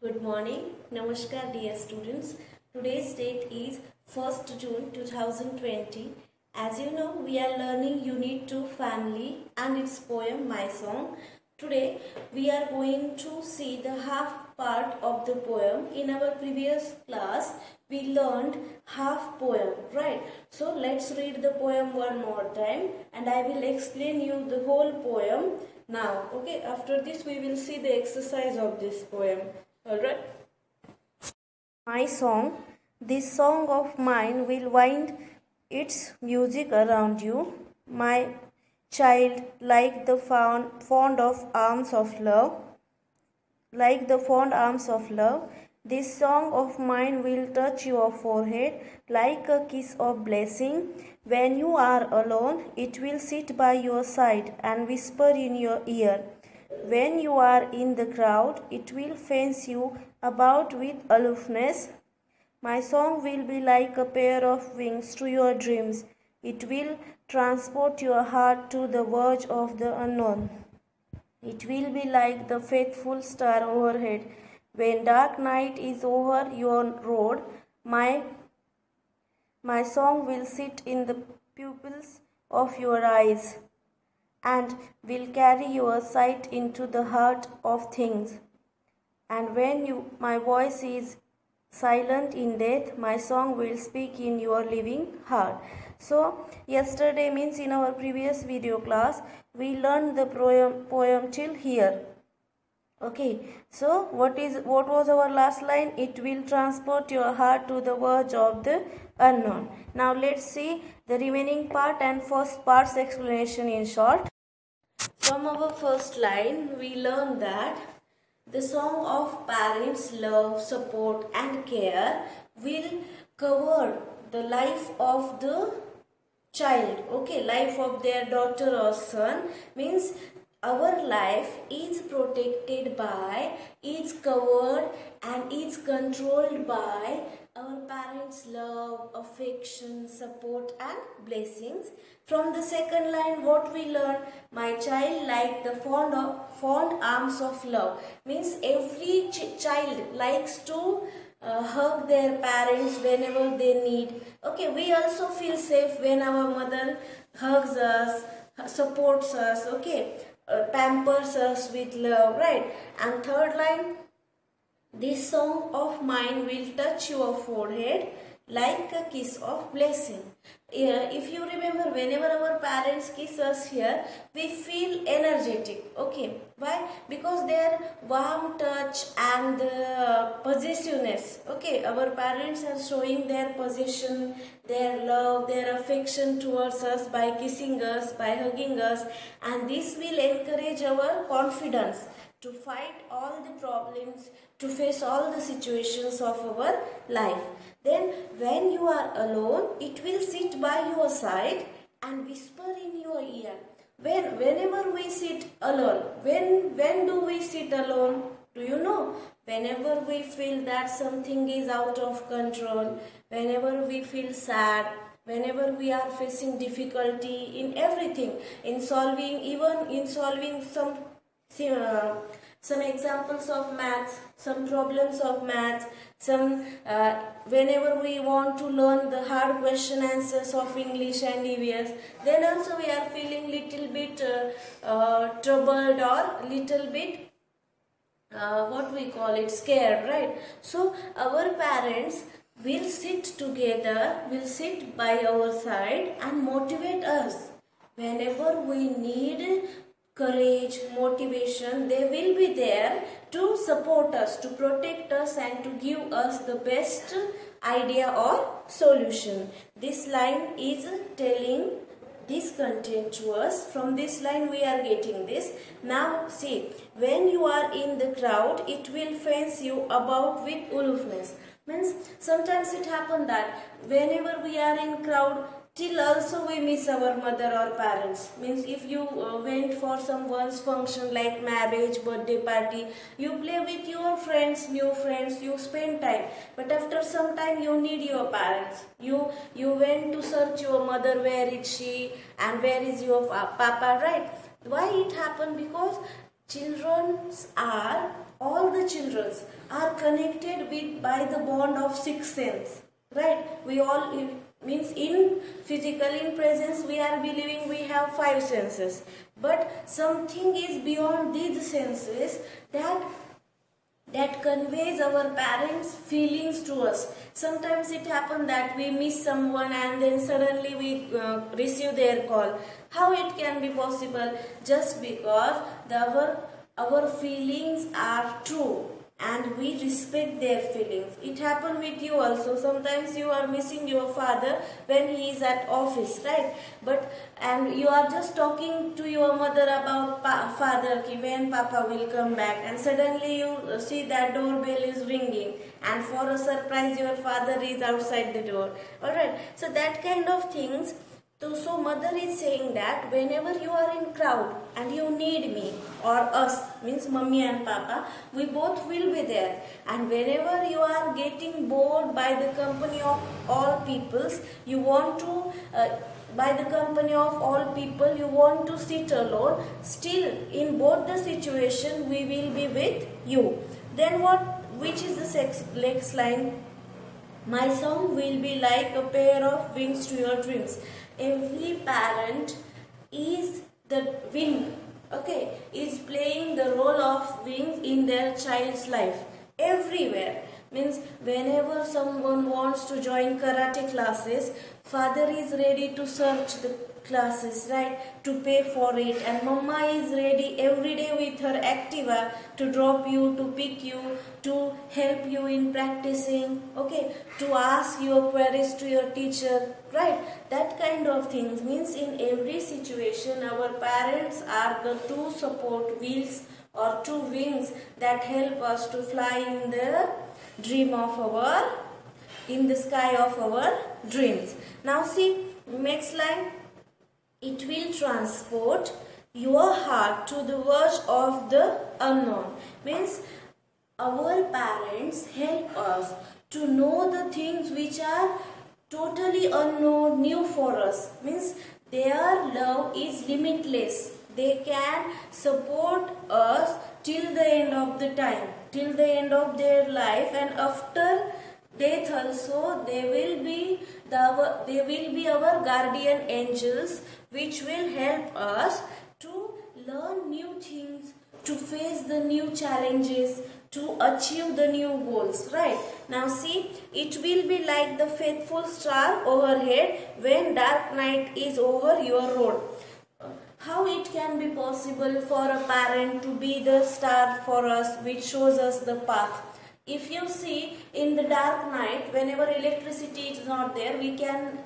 Good morning. Namaskar dear students. Today's date is 1st June 2020. As you know, we are learning Unit 2 Family and its poem My Song. Today we are going to see the half part of the poem. In our previous class we learned half poem, right? So let's read the poem one more time and I will explain you the whole poem now. Okay, after this we will see the exercise of this poem. Alright. My song, this song of mine will wind its music around you, my child, like the fond arms of love. Like the fond arms of love, this song of mine will touch your forehead like a kiss of blessing. When you are alone, it will sit by your side and whisper in your ear. When you are in the crowd, it will fence you about with aloofness. My song will be like a pair of wings to your dreams. It will transport your heart to the verge of the unknown. It will be like the faithful star overhead. When dark night is over your road, my song will sit in the pupils of your eyes and will carry your sight into the heart of things. And when my voice is silent in death, my song will speak in your living heart. So, yesterday means in our previous video class, we learned the poem till here. Okay, so what was our last line? It will transport your heart to the verge of the unknown. Now let's see the remaining part and first part's explanation in short. From our first line, we learn that the song of parents' love, support and care will cover the life of the child. Okay, life of their daughter or son means our life is protected by, is covered and is controlled by our parents' love, affection, support and blessings. From the second line, what we learn? My child like the fond arms of love. Means every child likes to hug their parents whenever they need. Okay, we also feel safe when our mother hugs us, supports us, okay, pampers us with love, right? And third line, this song of mine will touch your forehead like a kiss of blessing. If you remember, whenever our parents kiss us here, we feel energetic. Okay, why? Because their warm touch and possessiveness. Okay, our parents are showing their possession, their love, their affection towards us by kissing us, by hugging us, and this will encourage our confidence to fight all the problems, to face all the situations of our life. Then when you are alone, it will sit by your side and whisper in your ear. Whenever we sit alone, when do we sit alone? Do you know? Whenever we feel that something is out of control, whenever we feel sad, whenever we are facing difficulty in everything, in solving some examples of maths, some problems of maths, whenever we want to learn the hard question answers of English and EVS, then also we are feeling little bit troubled or little bit what we call it, scared, right? So our parents will sit together, will sit by our side and motivate us. Whenever we need courage, motivation, they will be there to support us, to protect us and to give us the best idea or solution. This line is telling this content to us. From this line we are getting this. Now see, when you are in the crowd, it will fence you about with aloofness. Means sometimes it happens that whenever we are in crowd, till also we miss our mother or parents. Means if you went for someone's function like marriage, birthday party, you play with your friends, new friends, you spend time. But after some time you need your parents. You went to search your mother, where is she and where is your papa, right? Why it happened? Because children are, all the the children are connected with by the bond of sixth sense, right? We all means in physical, in presence, we are believing we have five senses, but something is beyond these senses that conveys our parents' feelings to us. Sometimes it happens that we miss someone and then suddenly we receive their call. How it can be possible? Just because our feelings are true and we respect their feelings. It happened with you also. Sometimes you are missing your father when he is at office, right? And you are just talking to your mother about father, when papa will come back, and suddenly you see that doorbell is ringing, and for a surprise your father is outside the door. Alright, so that kind of things. So mother is saying that whenever you are in crowd and you need me or us, means mummy and papa, we both will be there. And whenever you are getting bored by the company of all peoples, you want to by the company of all people, you want to sit alone. Still, in both the situation, we will be with you. Then what? Which is the next line? My song will be like a pair of wings to your dreams. Every parent is the wing, okay, is playing the role of wings in their child's life. Everywhere. Means whenever someone wants to join karate classes, father is ready to search the classes, right, to pay for it, and mama is ready every day with her Activa to drop you, to pick you, to help you in practicing, okay, to ask your queries to your teacher, right? That kind of things. Means in every situation our parents are the two support wheels or two wings that help us to fly in the dream of our, in the sky of our dreams. Now see, next line. It will transport your heart to the verge of the unknown. Means our parents help us to know the things which are totally unknown, new for us. Means their love is limitless. They can support us till the end of the time, till the end of their life, and after death also they will be our guardian angels, which will help us to learn new things, to face the new challenges, to achieve the new goals, right? Now see, it will be like the faithful star overhead when dark night is over your road. How it can be possible for a parent to be the star for us, which shows us the path? If you see, in the dark night, whenever electricity is not there, we can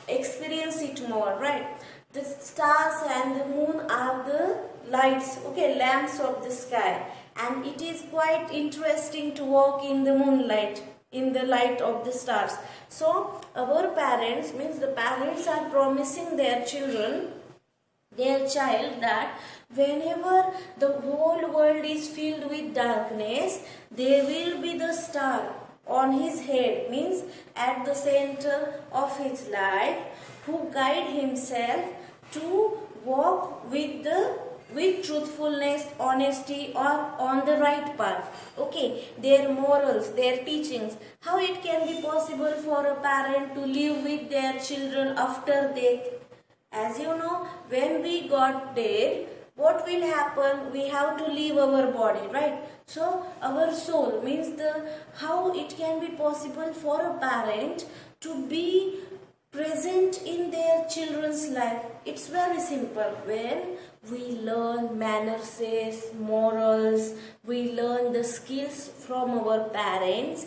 experience it more, right? The stars and the moon are the lights, okay, lamps of the sky, and it is quite interesting to walk in the moonlight, in the light of the stars. So our parents, means the parents are promising their children, their child, that whenever the whole world is filled with darkness, they will be the star on his head, means at the center of his life, who guide himself to walk with truthfulness, honesty, or on the right path. Okay, their morals, their teachings. How it can be possible for a parent to live with their children after death? As you know, when we got dead, what will happen? We have to leave our body, right? So our soul, means how it can be possible for a parent to be present in their children's life. It's very simple. When we learn manners, morals, we learn the skills from our parents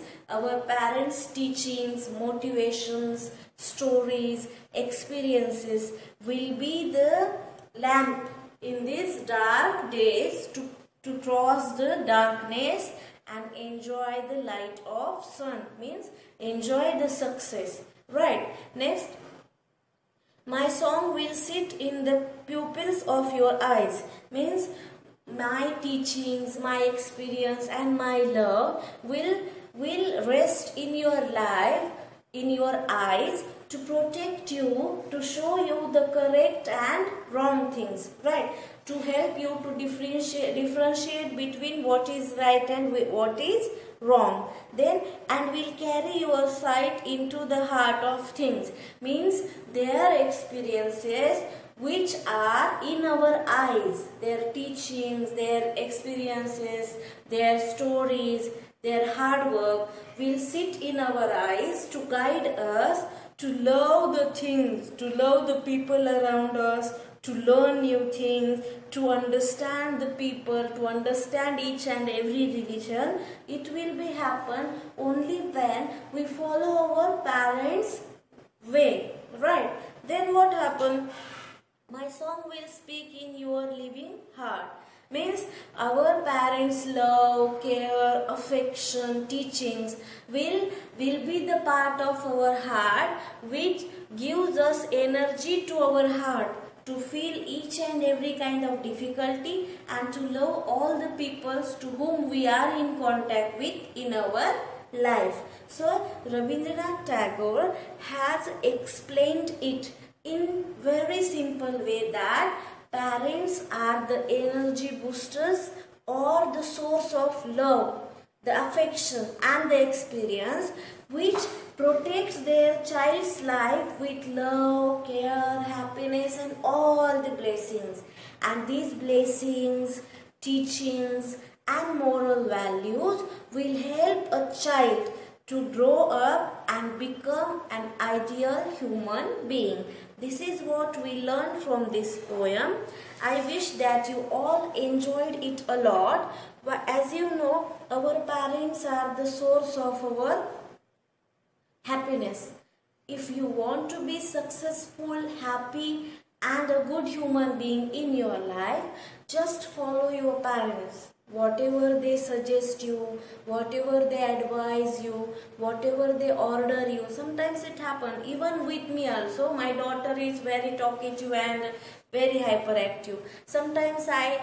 teachings, motivations, stories, experiences will be the lamp in these dark days to cross the darkness and enjoy the light of sun, means enjoy the success, right? Next, my song will sit in the pupils of your eyes, means my teachings, my experience, and my love will rest in your life, in your eyes, to protect you, to show you the correct and wrong things, right? to help you to differentiate between what is right and what is wrong. Then, and will carry your sight into the heart of things, means their experiences which are in our eyes, their teachings, their experiences, their stories, their hard work will sit in our eyes to guide us to love the things, to love the people around us, to learn new things, to understand the people, to understand each and every religion. It will be happen only when we follow our parents' way, right? Then what happen? My song will speak in your living heart. Means our parents' love, care, affection, teachings will be the part of our heart which gives us energy to our heart to feel each and every kind of difficulty and to love all the peoples to whom we are in contact with in our life. So Rabindranath Tagore has explained it in very simple way that parents are the energy boosters or the source of love, the affection and the experience which protects their child's life with love, care, happiness and all the blessings. And these blessings, teachings and moral values will help a child to grow up and become an ideal human being. This is what we learned from this poem. I wish that you all enjoyed it a lot. But as you know, our parents are the source of our happiness. If you want to be successful, happy and a good human being in your life, just follow your parents. Whatever they suggest you, whatever they advise you, whatever they order you. Sometimes it happens, even with me also. My daughter is very talkative and very hyperactive. Sometimes I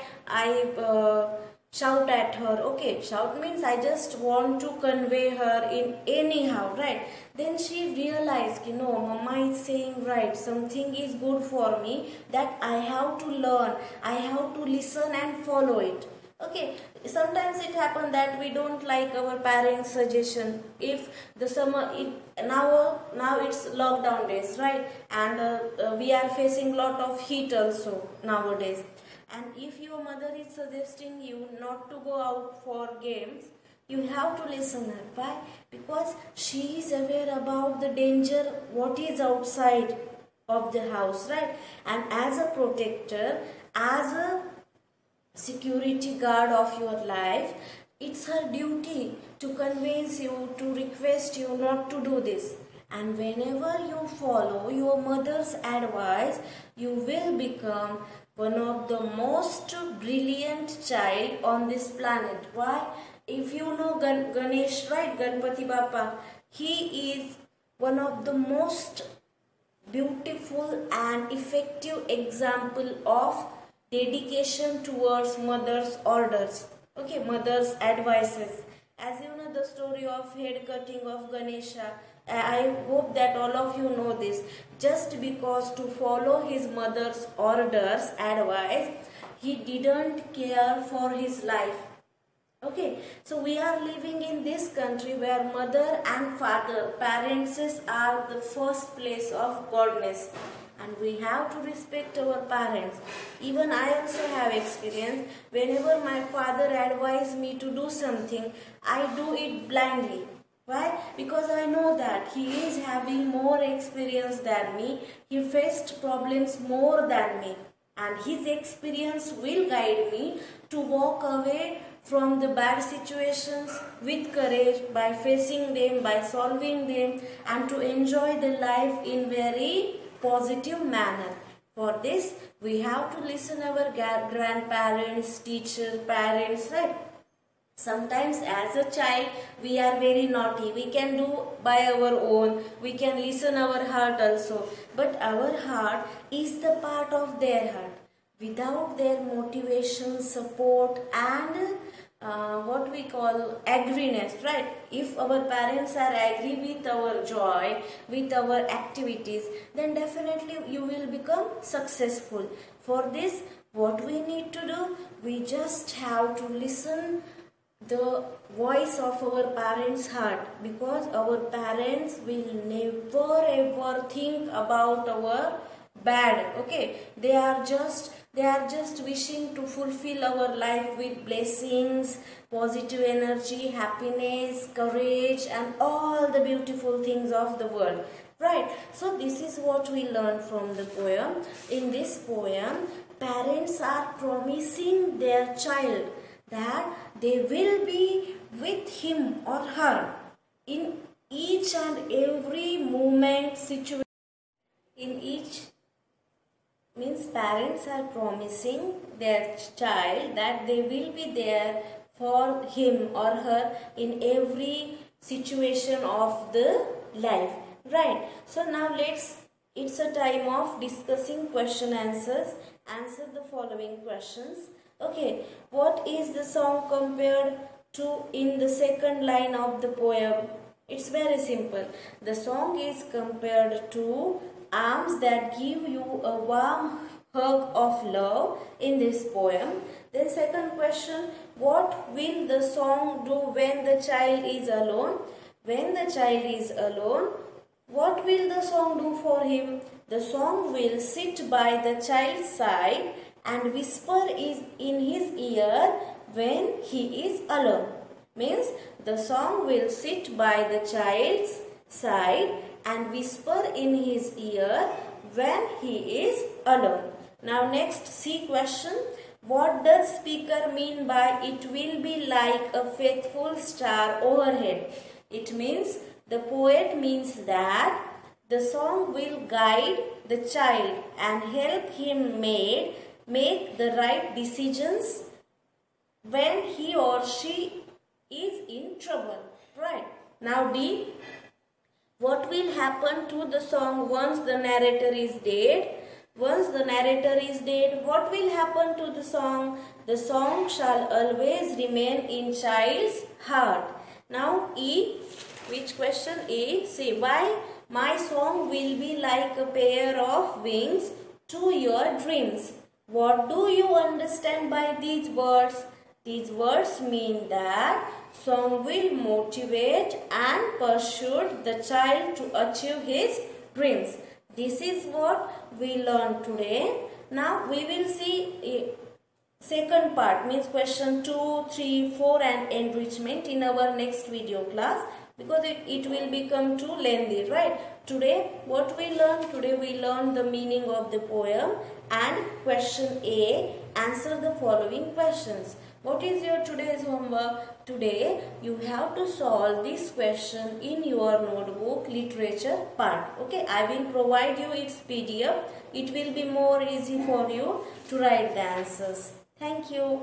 shout at her. Okay, shout means I just want to convey her in anyhow, right? Then she realized, no, mama is saying right, something is good for me that I have to learn, I have to listen and follow it. Okay, sometimes it happens that we don't like our parents' suggestion. If the summer, now it's lockdown days, right? And we are facing lot of heat also nowadays. And if your mother is suggesting you not to go out for games, you have to listen her. Why? Because she is aware about the danger, what is outside of the house, right? And as a protector, as a security guard of your life, it's her duty to convince you, to request you not to do this. And whenever you follow your mother's advice, you will become one of the most brilliant child on this planet. Why? If you know Ganesh, right, Ganpati Bappa, he is one of the most beautiful and effective example of dedication towards mother's orders, okay, mother's advices. As you know the story of head cutting of Ganesha, I hope that all of you know this. Just because to follow his mother's orders, advice, he didn't care for his life. Okay, so we are living in this country where mother and father, parents are the first place of godness. And we have to respect our parents. Even I also have experience. Whenever my father advised me to do something, I do it blindly. Why? Because I know that he is having more experience than me. He faced problems more than me. And his experience will guide me to walk away from the bad situations with courage, by facing them, by solving them, and to enjoy the life in very positive manner. For this, we have to listen our grandparents, teachers, parents, right? Sometimes as a child, we are very naughty. We can do by our own. We can listen our heart also. But our heart is the part of their heart. Without their motivation, support and what we call agreement, right? If our parents are agree with our joy, with our activities, then definitely you will become successful. For this, What we need to do? We just have to listen the voice of our parents' heart, because our parents will never ever think about our bad. Okay, they are just wishing to fulfill our life with blessings, positive energy, happiness, courage, and all the beautiful things of the world, right? So this is what we learn from the poem. In this poem, parents are promising their child that they will be with him or her in each and every moment, situation. In each means parents are promising their child that they will be there for him or her in every situation of the life, right? So now it's a time of discussing question answers. Answer the following questions. Okay, what is the song compared to in the second line of the poem? It's very simple. The song is compared to arms that give you a warm hug of love in this poem. Then second question, what will the song do when the child is alone? When the child is alone, what will the song do for him? The song will sit by the child's side and whisper is in his ear when he is alone. Means the song will sit by the child's side and whisper in his ear when he is alone. Now next, C question. What does speaker mean by it will be like a faithful star overhead? It means, the poet means that the song will guide the child and help him make the right decisions when he or she is in trouble, right? Now D, what will happen to the song once the narrator is dead? Once the narrator is dead, what will happen to the song? The song shall always remain in child's heart. Now E, which question? E, see, why my song will be like a pair of wings to your dreams. What do you understand by these words? These words mean that song will motivate and pursue the child to achieve his dreams. This is what we learned today. Now we will see second part, means question 2, 3, 4 and enrichment in our next video class, because it will become too lengthy, right? Today what we learned? Today we learned the meaning of the poem and question A, answer the following questions. What is your today's homework? Today you have to solve this question in your notebook literature part. Okay, I will provide you its PDF. It will be more easy for you to write the answers. Thank you.